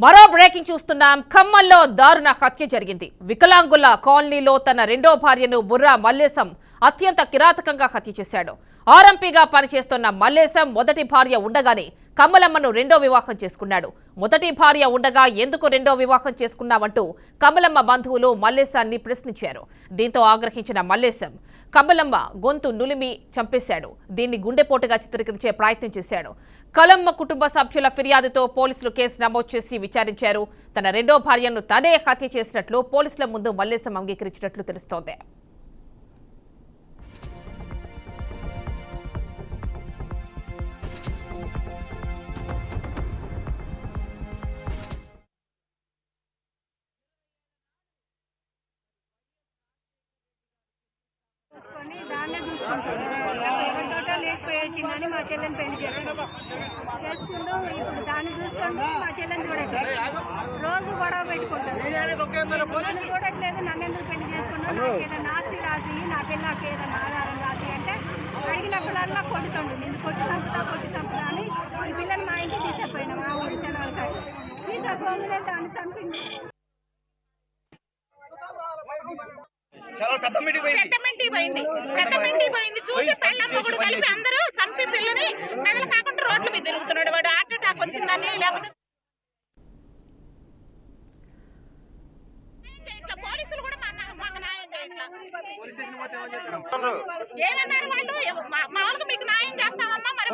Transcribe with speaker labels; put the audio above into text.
Speaker 1: మరో బ్రేకింగ్ చూస్తున్నాం. ఖమ్మంలో దారుణ హత్య జరిగింది. వికలాంగుల కాలనీలో తన రెండో భార్యను బుర్రా మల్లేశం అత్యంత కిరాతకంగా హత్య చేశాడు. ఆర్ఎంపీగా పనిచేస్తున్న మల్లేశం మొదటి భార్య ఉండగానే కమలమ్మను రెండో వివాహం చేసుకున్నాడు. మొదటి భార్య ఉండగా ఎందుకు రెండో వివాహం చేసుకున్నావంటూ కమలమ్మ బంధువులు మల్లేశాన్ని ప్రశ్నించారు. దీంతో ఆగ్రహించిన మల్లేశం కమలమ్మ గొంతు నులిమి చంపేశాడు. దీన్ని గుండెపోటుగా చిత్రీకరించే ప్రయత్నం చేశాడు. కమలమ్మ కుటుంబ సభ్యుల ఫిర్యాదుతో పోలీసులు కేసు నమోదు చేసి విచారించారు. తన రెండో భార్యను తనే హత్య చేసినట్లు పోలీసుల ముందు మల్లేశం అంగీకరించినట్లు తెలుస్తోంది.
Speaker 2: దాన్నే చూసుకుంటాడు. ఎవరితోటో లేచిపోయిందని మా చెల్లెని పెళ్లి చేసుకుంటూ ఇప్పుడు దాన్ని చూసుకుంటూ మా చెల్లెని చూడట్లేదు. రోజు గొడవ పెట్టుకుంటాడు. చూడట్లేదు. నన్ను ఎందుకు పెళ్లి చేసుకున్నాను, నాకు ఏదైనా ఆస్తి రాసి నా పిల్లకి ఏదైనా ఆధారం రాసి అంటే అడిగినప్పుడల్లా కొడుతుండు. నేను కొట్టి చంపుతా అని ఈ పిల్లని మా ఇంటికి తీసుకుపోయినా. మా ఊరి సెలవులు కాదు తీసుకుపోయి దాన్ని చంపింది.
Speaker 3: చూసి పెళ్ళమ్మగుడు కలిపి అందరూ చంపి పిల్లని మెదలు కాకుండా రోడ్ల మీద తిరుగుతున్నాడు. వాడు హార్ట్ అటాక్ వచ్చిందని లేకపోతే పోలీసులు కూడా మాకు న్యాయం చేయట్లా. ఏమన్నారు వాళ్ళు? మామూలుగా మీకు న్యాయం చేస్తామమ్మా మరి